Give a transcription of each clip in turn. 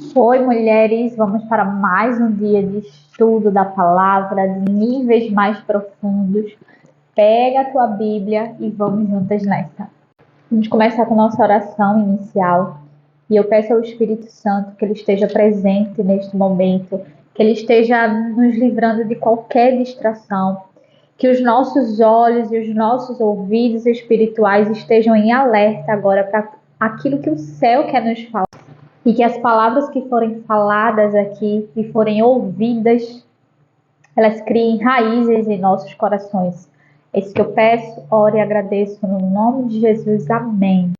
Oi, mulheres, vamos para mais um dia de estudo da palavra, de níveis mais profundos. Pega a tua Bíblia e vamos juntas nessa. Vamos começar com nossa oração inicial. E eu peço ao Espírito Santo que ele esteja presente neste momento, que ele esteja nos livrando de qualquer distração, que os nossos olhos e os nossos ouvidos espirituais estejam em alerta agora para aquilo que o céu quer nos falar. E que as palavras que forem faladas aqui e forem ouvidas, elas criem raízes em nossos corações. É isso que eu peço, oro e agradeço no nome de Jesus. Amém.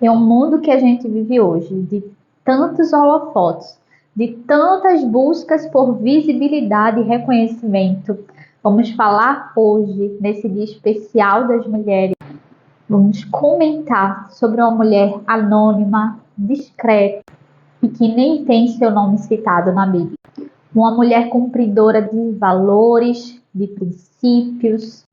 Em um mundo que a gente vive hoje, de tantos holofotes, de tantas buscas por visibilidade e reconhecimento, vamos falar hoje, nesse dia especial das mulheres, vamos comentar sobre uma mulher anônima, discreta, e que nem tem seu nome citado na Bíblia. Uma mulher cumpridora de valores, de princípios,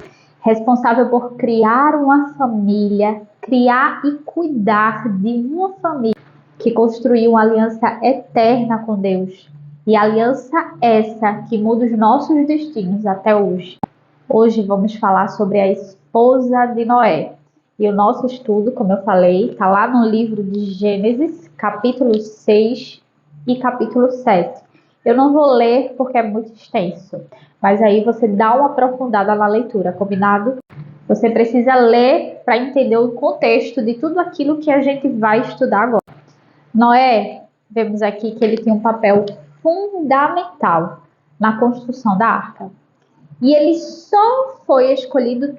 responsável por criar uma família, criar e cuidar de uma família que construiu uma aliança eterna com Deus. E aliança essa que muda os nossos destinos até hoje. Hoje vamos falar sobre a esposa de Noé. E o nosso estudo, como eu falei, está lá no livro de Gênesis, capítulo 6 e capítulo 7. Eu não vou ler porque é muito extenso, mas aí você dá uma aprofundada na leitura, combinado? Você precisa ler para entender o contexto de tudo aquilo que a gente vai estudar agora. Noé, vemos aqui que ele tem um papel fundamental na construção da arca. E ele só foi escolhido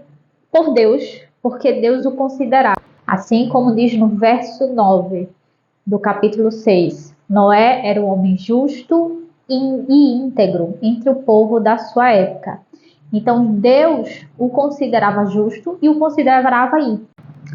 por Deus, porque Deus o considerava. Assim como diz no verso 9 do capítulo 6, Noé era um homem justo e íntegro entre o povo da sua época. Então Deus o considerava justo e o considerava íntegro.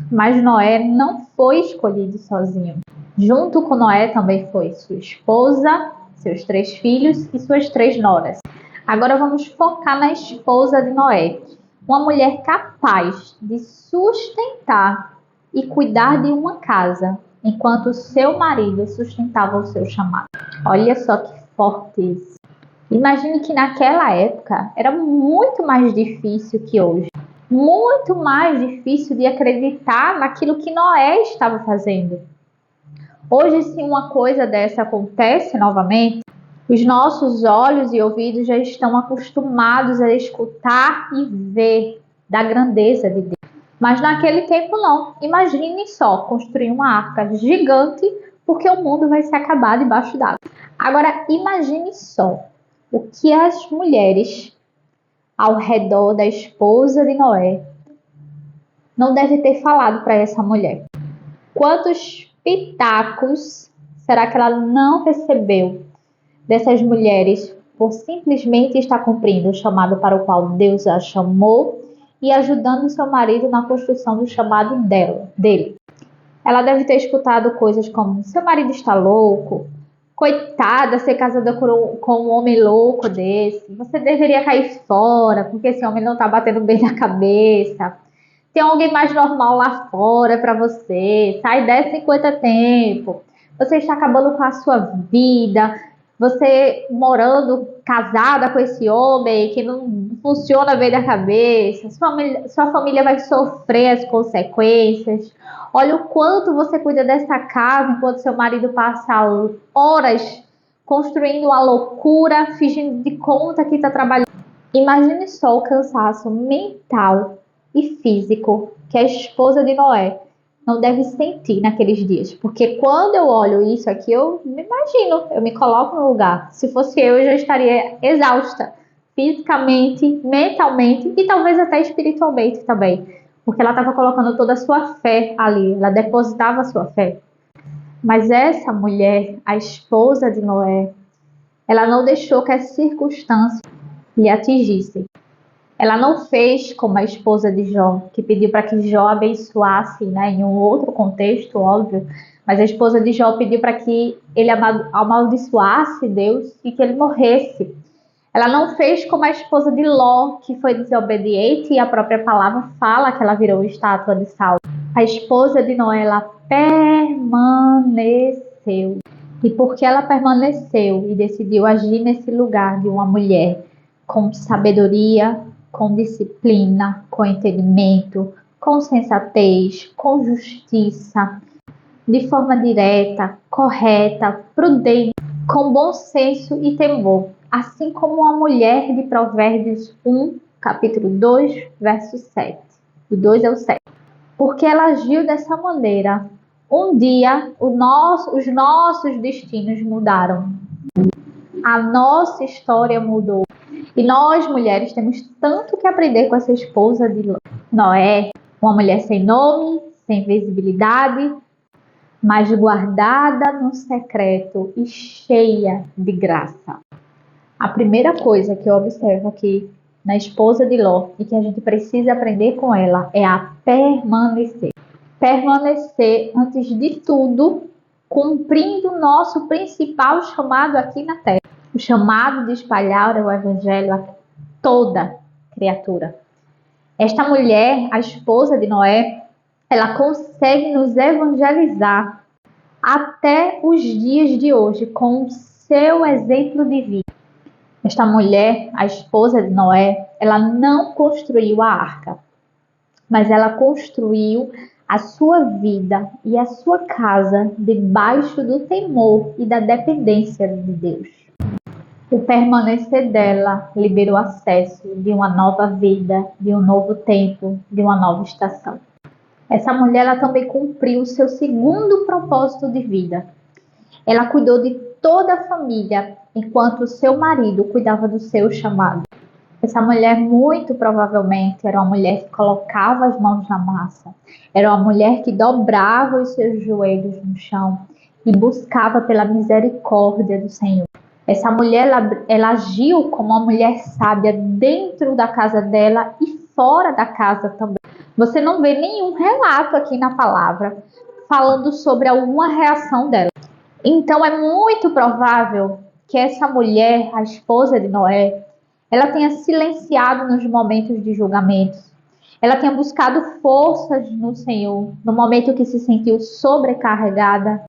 Mas Noé não foi escolhido sozinho. Junto com Noé também foi sua esposa, seus 3 filhos e suas 3 noras. Agora vamos focar na esposa de Noé. Uma mulher capaz de sustentar e cuidar de uma casa, enquanto seu marido sustentava o seu chamado. Olha só que forte isso. Imagine que naquela época era muito mais difícil que hoje. Muito mais difícil de acreditar naquilo que Noé estava fazendo. Hoje, se uma coisa dessa acontece novamente, os nossos olhos e ouvidos já estão acostumados a escutar e ver da grandeza de Deus. Mas naquele tempo não. Imagine só construir uma arca gigante porque o mundo vai se acabar debaixo d'água. Agora imagine só o que as mulheres ao redor da esposa de Noé não devem ter falado para essa mulher. Quantos pitacos será que ela não recebeu dessas mulheres por simplesmente estar cumprindo o chamado para o qual Deus a chamou e ajudando seu marido na construção do chamado dele. Ela deve ter escutado coisas como: seu marido está louco, coitada, ser casada com um homem louco desse, você deveria cair fora, porque esse homem não está batendo bem na cabeça, tem alguém mais normal lá fora para você, sai dessa enquanto tempo, você está acabando com a sua vida, você morando casada com esse homem que não funciona bem da cabeça, sua família vai sofrer as consequências. Olha o quanto você cuida dessa casa enquanto seu marido passa horas construindo uma loucura, fingindo de conta que está trabalhando. Imagine só o cansaço mental e físico que a esposa de Noé não deve sentir naqueles dias, porque quando eu olho isso aqui, eu me imagino, eu me coloco no lugar. Se fosse eu já estaria exausta, fisicamente, mentalmente e talvez até espiritualmente também, porque ela estava colocando toda a sua fé ali, ela depositava a sua fé. Mas essa mulher, a esposa de Noé, ela não deixou que as circunstâncias lhe atingissem. Ela não fez como a esposa de Jó, que pediu para que Jó abençoasse, em um outro contexto, óbvio, mas a esposa de Jó pediu para que ele amaldiçoasse Deus e que ele morresse. Ela não fez como a esposa de Ló, que foi desobediente e a própria palavra fala que ela virou estátua de sal. A esposa de Noé, ela permaneceu. E porque ela permaneceu e decidiu agir nesse lugar de uma mulher com sabedoria, com disciplina, com entendimento, com sensatez, com justiça, de forma direta, correta, prudente, com bom senso e temor, assim como a mulher de Provérbios 1, capítulo 2, verso 7. Do 2 ao 7. Porque ela agiu dessa maneira, um dia os nossos destinos mudaram. A nossa história mudou. E nós, mulheres, temos tanto que aprender com essa esposa de Noé. Uma mulher sem nome, sem visibilidade, mas guardada no secreto e cheia de graça. A primeira coisa que eu observo aqui na esposa de Ló e que a gente precisa aprender com ela é a permanecer. Permanecer, antes de tudo, cumprindo o nosso principal chamado aqui na terra. O chamado de espalhar o evangelho a toda criatura. Esta mulher, a esposa de Noé, ela consegue nos evangelizar até os dias de hoje com o seu exemplo de vida. Esta mulher, a esposa de Noé, ela não construiu a arca, mas ela construiu a sua vida e a sua casa debaixo do temor e da dependência de Deus. O permanecer dela liberou acesso de uma nova vida, de um novo tempo, de uma nova estação. Essa mulher ela também cumpriu o seu segundo propósito de vida. Ela cuidou de toda a família, enquanto o seu marido cuidava do seu chamado. Essa mulher, muito provavelmente, era uma mulher que colocava as mãos na massa. Era uma mulher que dobrava os seus joelhos no chão e buscava pela misericórdia do Senhor. Essa mulher, ela agiu como uma mulher sábia dentro da casa dela e fora da casa também. Você não vê nenhum relato aqui na palavra falando sobre alguma reação dela. Então é muito provável que essa mulher, a esposa de Noé, ela tenha silenciado nos momentos de julgamentos. Ela tenha buscado forças no Senhor, no momento que se sentiu sobrecarregada.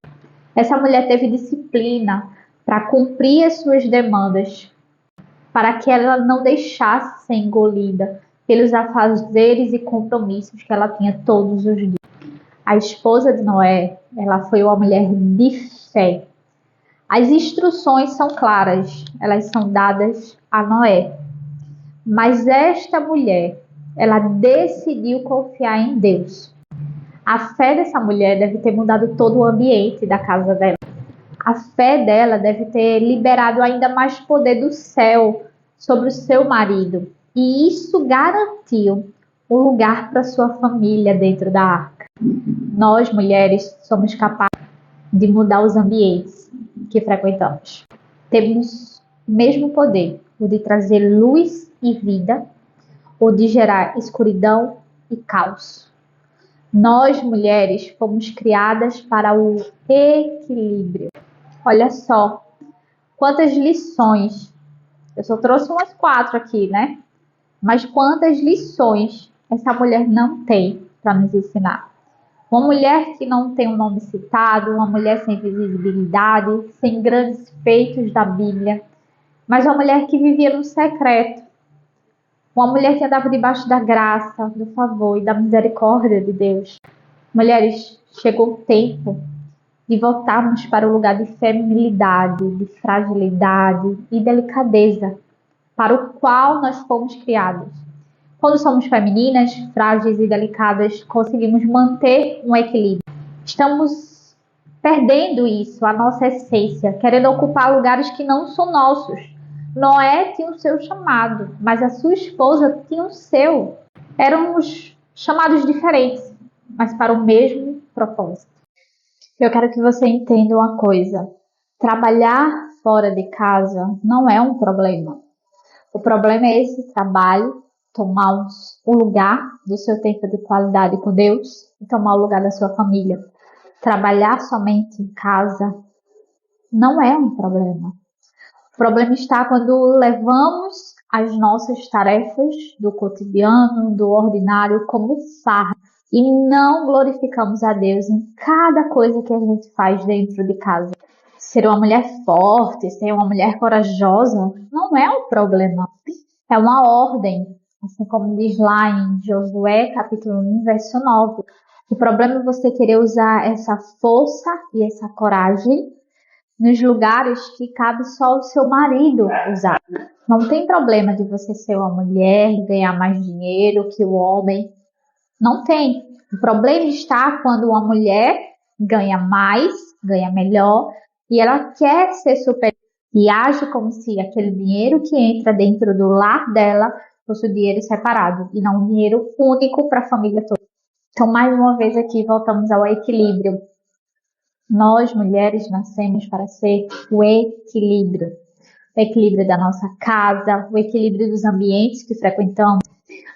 Essa mulher teve disciplina para cumprir as suas demandas, para que ela não deixasse ser engolida pelos afazeres e compromissos que ela tinha todos os dias. A esposa de Noé, ela foi uma mulher de fé. As instruções são claras, elas são dadas a Noé. Mas esta mulher, ela decidiu confiar em Deus. A fé dessa mulher deve ter mudado todo o ambiente da casa dela. A fé dela deve ter liberado ainda mais poder do céu sobre o seu marido. E isso garantiu um lugar para sua família dentro da arca. Nós, mulheres, somos capazes de mudar os ambientes que frequentamos. Temos o mesmo poder, o de trazer luz e vida, ou de gerar escuridão e caos. Nós, mulheres, fomos criadas para o equilíbrio. Olha só, quantas lições. Eu só trouxe umas 4 aqui, né? Mas quantas lições essa mulher não tem para nos ensinar. Uma mulher que não tem um nome citado, uma mulher sem visibilidade, sem grandes feitos da Bíblia, mas uma mulher que vivia no secreto. Uma mulher que andava debaixo da graça, do favor e da misericórdia de Deus. Mulheres, chegou o tempo de voltarmos para o lugar de feminilidade, de fragilidade e delicadeza para o qual nós fomos criadas. Quando somos femininas, frágeis e delicadas, conseguimos manter um equilíbrio. Estamos perdendo isso, a nossa essência, querendo ocupar lugares que não são nossos. Noé tinha o seu chamado, mas a sua esposa tinha o seu. Éramos chamados diferentes, mas para o mesmo propósito. Eu quero que você entenda uma coisa. Trabalhar fora de casa não é um problema. O problema é esse trabalho tomar o lugar do seu tempo de qualidade com Deus e tomar o lugar da sua família. Trabalhar somente em casa não é um problema. O problema está quando levamos as nossas tarefas do cotidiano, do ordinário, como fardo e não glorificamos a Deus em cada coisa que a gente faz dentro de casa. Ser uma mulher forte, ser uma mulher corajosa, não é um problema. É uma ordem. Assim como diz lá em Josué, capítulo 1, verso 9. O problema é você querer usar essa força e essa coragem nos lugares que cabe só o seu marido usar. Não tem problema de você ser uma mulher, ganhar mais dinheiro que o homem. Não tem. O problema está quando uma mulher ganha mais, ganha melhor, e ela quer ser superior e age como se aquele dinheiro que entra dentro do lar dela fosse o dinheiro separado e não um dinheiro único para a família toda. Então, mais uma vez aqui, voltamos ao equilíbrio. Nós, mulheres, nascemos para ser o equilíbrio. O equilíbrio da nossa casa, o equilíbrio dos ambientes que frequentamos.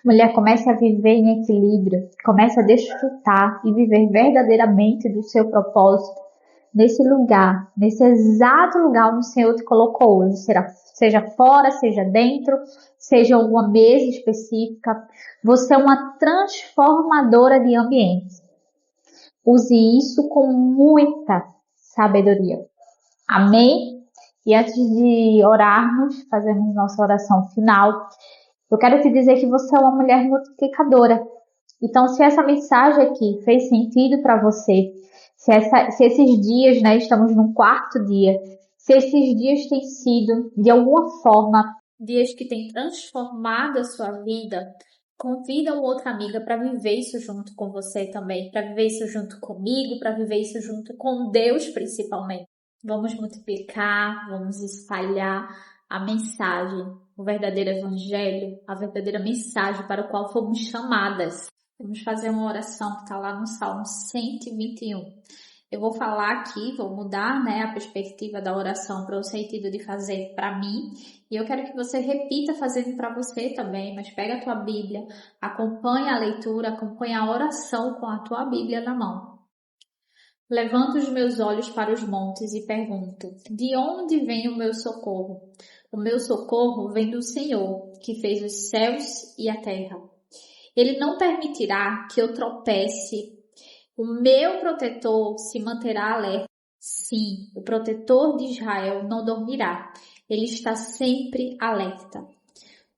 Mulher, comece a viver em equilíbrio, comece a desfrutar e viver verdadeiramente do seu propósito nesse lugar, nesse exato lugar onde o Senhor te colocou, seja fora, seja dentro, seja alguma mesa específica. Você é uma transformadora de ambientes. Use isso com muita sabedoria. Amém? E antes de orarmos, fazemos nossa oração final. Eu quero te dizer que você é uma mulher multiplicadora. Então, se essa mensagem aqui fez sentido para você, se esses dias, né, estamos no 4º dia, se esses dias têm sido, de alguma forma, dias que têm transformado a sua vida, convida uma outra amiga para viver isso junto com você também, para viver isso junto comigo, para viver isso junto com Deus principalmente. Vamos multiplicar, vamos espalhar a mensagem, o verdadeiro evangelho, a verdadeira mensagem para o qual fomos chamadas. Vamos fazer uma oração que está lá no Salmo 121. Eu vou falar aqui, vou mudar, né, a perspectiva da oração para o sentido de fazer para mim. E eu quero que você repita fazendo para você também, mas pega a tua Bíblia, acompanha a leitura, acompanha a oração com a tua Bíblia na mão. Levanto os meus olhos para os montes e pergunto, de onde vem o meu socorro? O meu socorro vem do Senhor, que fez os céus e a terra. Ele não permitirá que eu tropece. O meu protetor se manterá alerta. Sim, o protetor de Israel não dormirá. Ele está sempre alerta.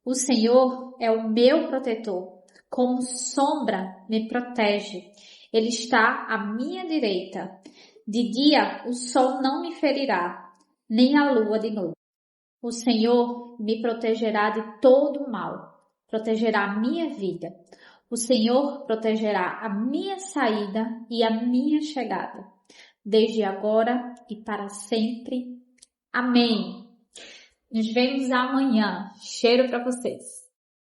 O Senhor é o meu protetor. Como sombra me protege. Ele está à minha direita. De dia o sol não me ferirá, nem a lua de noite. O Senhor me protegerá de todo o mal. Protegerá a minha vida. O Senhor protegerá a minha saída e a minha chegada, desde agora e para sempre. Amém. Nos vemos amanhã. Cheiro para vocês.